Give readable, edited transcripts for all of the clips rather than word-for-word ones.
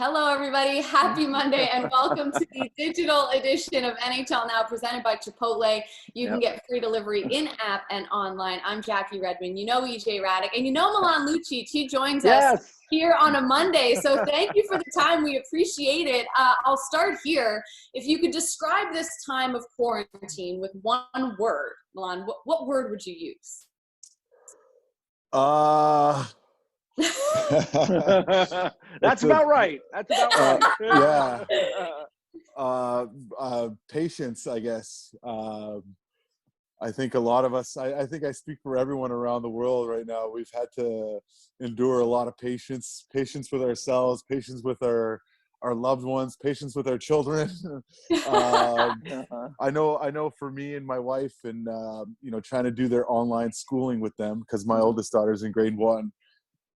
Hello, everybody. Happy Monday, and welcome to the digital edition of NHL Now, presented by Chipotle. You can get free delivery in-app and online. I'm Jackie Redmond. You know E.J. Hradek, and you know Milan Lucic. He joins us here on a Monday. So thank you for the time. We appreciate it. I'll start here. If you could describe this time of quarantine with one word, Milan, what word would you use? That's about right. That's about right. Patience, I guess. I think a lot of us, I think I speak for everyone around the world right now. We've had to endure a lot of patience with ourselves, patience with our loved ones, patience with our children. I know for me and my wife, and trying to do their online schooling with them, because my oldest daughter's in grade 1.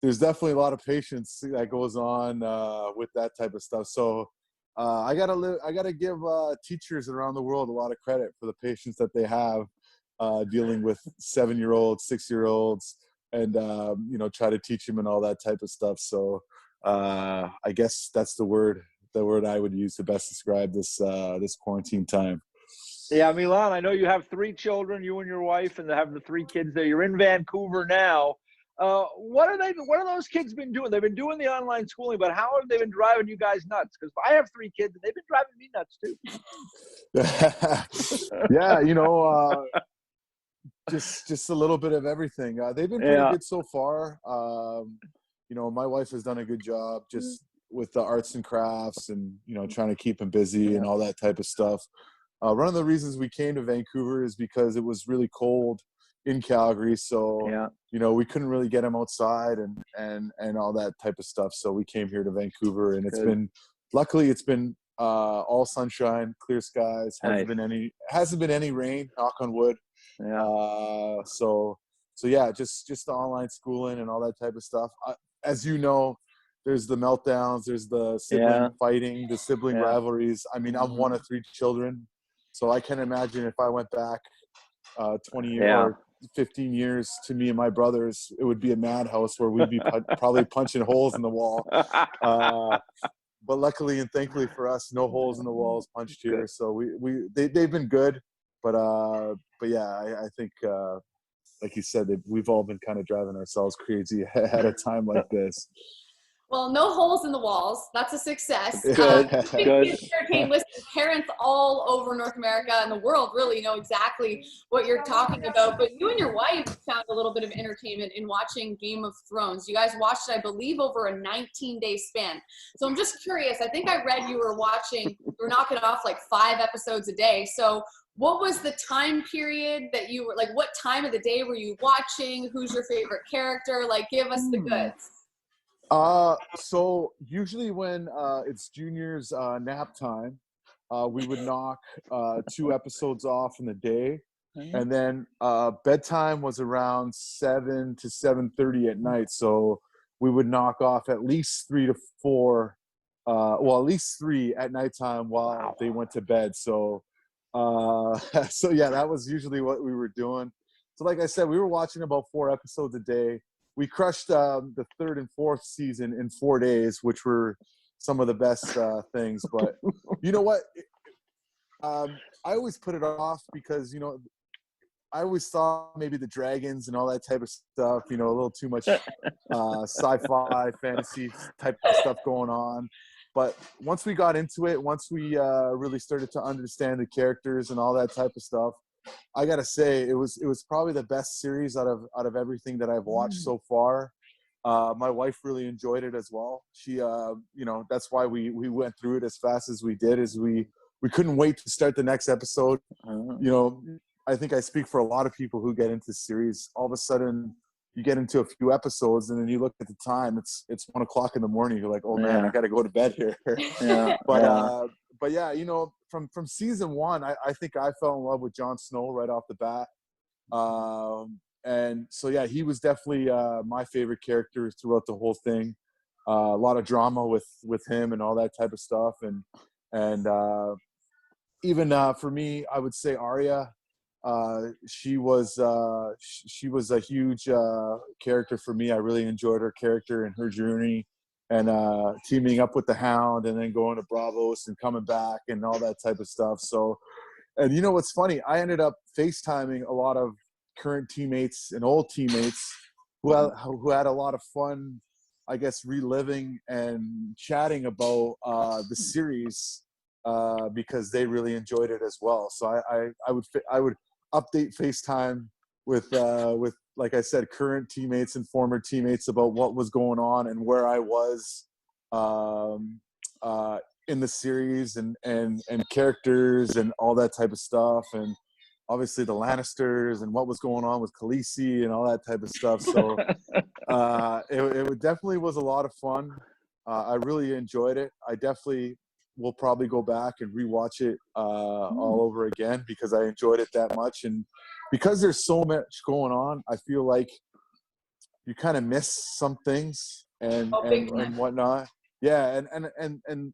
There's definitely a lot of patience that goes on with that type of stuff. So I gotta give teachers around the world a lot of credit for the patience that they have dealing with 7-year-olds, 6-year-olds, and try to teach them and all that type of stuff. So I guess that's the word I would use to best describe this quarantine time. Yeah, Milan, I know you have 3 children, you and your wife, and they have the 3 kids there. You're in Vancouver now. What are those kids been doing? They've been doing the online schooling, but how have they been driving you guys nuts? Because I have 3 kids, and they've been driving me nuts too. Yeah, just a little bit of everything. They've been pretty good so far. My wife has done a good job just with the arts and crafts, and trying to keep them busy and all that type of stuff. One of the reasons we came to Vancouver is because it was really cold in Calgary, so we couldn't really get them outside and all that type of stuff. So we came here to Vancouver, and luckily it's been all sunshine, clear skies. Hasn't been any rain, knock on wood. So yeah, just the online schooling and all that type of stuff. As you know, there's the meltdowns, there's the sibling fighting, the sibling rivalries. I mean, I'm one of 3 children, so I can imagine if I went back 20 years or 15 years to me and my brothers, it would be a madhouse where we'd be probably punching holes in the wall. But luckily and thankfully for us, no holes in the walls punched here. So they've been good, but yeah, I think like you said, we've all been kind of driving ourselves crazy at a time like this. Well, no holes in the walls. That's a success. Good. Entertained with parents all over North America and the world really know exactly what you're talking about. But you and your wife found a little bit of entertainment in watching Game of Thrones. You guys watched it, I believe, over a 19-day span. So I'm just curious. I think I read you were knocking off like 5 episodes a day. So what was the time period that you were like? What time of the day were you watching? Who's your favorite character? Like, give us the goods. So usually when it's juniors nap time, we would knock 2 episodes off in the day, and then bedtime was around 7 to 7:30 at night. So we would knock off at least 3 to 4, at least 3 at nighttime while they went to bed. So so yeah, that was usually what we were doing. So like I said, we were watching about 4 episodes a day. We crushed the 3rd and 4th season in 4 days, which were some of the best things. But you know what? I always put it off because, I always thought maybe the dragons and all that type of stuff, a little too much sci-fi, fantasy type of stuff going on. But once we got into it, once we really started to understand the characters and all that type of stuff, I gotta say it was probably the best series out of everything that I've watched so far. My wife really enjoyed it as well. She, that's why we went through it as fast as we did. Is we couldn't wait to start the next episode. I think I speak for a lot of people who get into the series. All of a sudden, you get into a few episodes, and then you look at the time. It's 1 o'clock in the morning. You're like, oh man, I got to go to bed here. But yeah, from season 1, I think I fell in love with Jon Snow right off the bat. And so yeah, he was definitely my favorite character throughout the whole thing. A lot of drama with him and all that type of stuff, and even for me, I would say Arya. She was a huge character for me. I really enjoyed her character and her journey and teaming up with the Hound and then going to Bravos and coming back and all that type of stuff. So, and you know what's funny? I ended up FaceTiming a lot of current teammates and old teammates who had a lot of fun, I guess, reliving and chatting about the series because they really enjoyed it as well. So I would update FaceTime with like I said, current teammates and former teammates about what was going on and where I was in the series and characters and all that type of stuff, and obviously the Lannisters and what was going on with Khaleesi and all that type of stuff. So it definitely was a lot of fun. I really enjoyed it. I definitely will probably go back and rewatch it all over again because I enjoyed it that much. And because there's so much going on, I feel like you kind of miss some things and whatnot. Yeah, and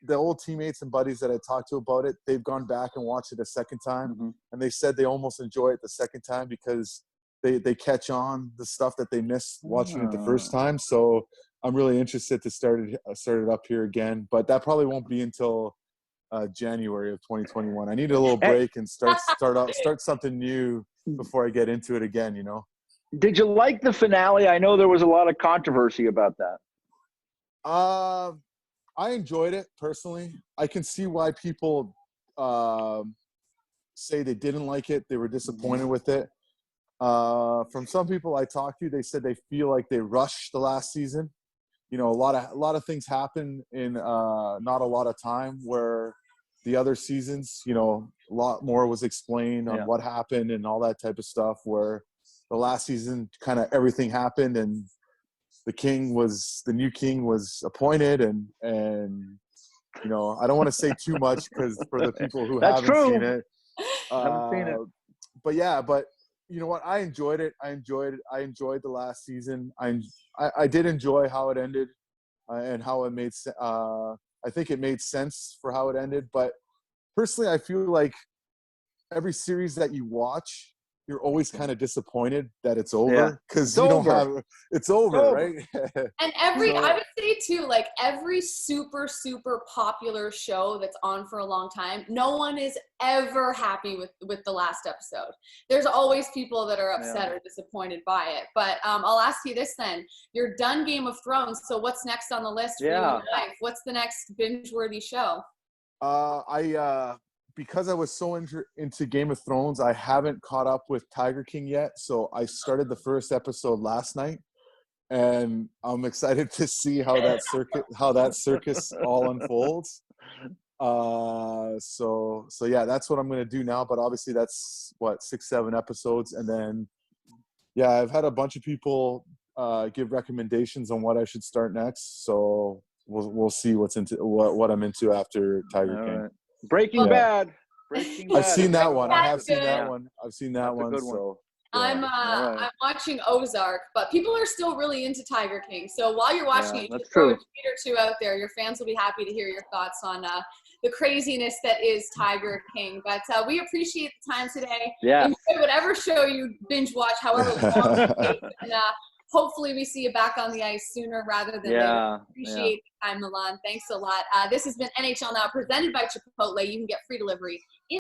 the old teammates and buddies that I talked to about it, they've gone back and watched it a second time, and they said they almost enjoy it the second time because they catch on the stuff that they missed watching it the first time. So I'm really interested to start it up here again, but that probably won't be until January of 2021. I need a little break and start something new before I get into it again, you know. Did you like the finale? I know there was a lot of controversy about that. I enjoyed it personally. I can see why people say they didn't like it. They were disappointed with it. From some people I talked to, they said they feel like they rushed the last season. You know, a lot of things happen in not a lot of time, where the other seasons, you know, a lot more was explained on what happened and all that type of stuff, where the last season kind of everything happened and the new king was appointed and you know, I don't want to say too much because for the people who haven't seen it. But you know what? I enjoyed it. I enjoyed the last season. I did enjoy how it ended and how it made I think it made sense for how it ended. But personally, I feel like every series that you watch, you're always kind of disappointed that it's over because it's over, right? And I would say too, like every super, super popular show that's on for a long time, no one is ever happy with the last episode. There's always people that are upset or disappointed by it. But I'll ask you this then. You're done Game of Thrones, so what's next on the list for you and your life? What's the next binge-worthy show? Because I was so into Game of Thrones, I haven't caught up with Tiger King yet. So I started the first episode last night, and I'm excited to see how that circus all unfolds. So yeah, that's what I'm going to do now. But obviously that's 6-7 episodes. And then, I've had a bunch of people give recommendations on what I should start next. So we'll see what I'm into after Tiger King. Right. Breaking Bad. I've seen that one. I have seen that one. I've seen that That's one. a good one. So, I'm watching Ozark, but people are still really into Tiger King. So while you're watching it, you should throw a tweet or two out there. Your fans will be happy to hear your thoughts on the craziness that is Tiger King. But we appreciate the time today. Yeah. Enjoy whatever show you binge watch, however long it takes. And hopefully we see you back on the ice sooner rather than later. Appreciate the time, Milan. Thanks a lot. This has been NHL Now presented by Chipotle. You can get free delivery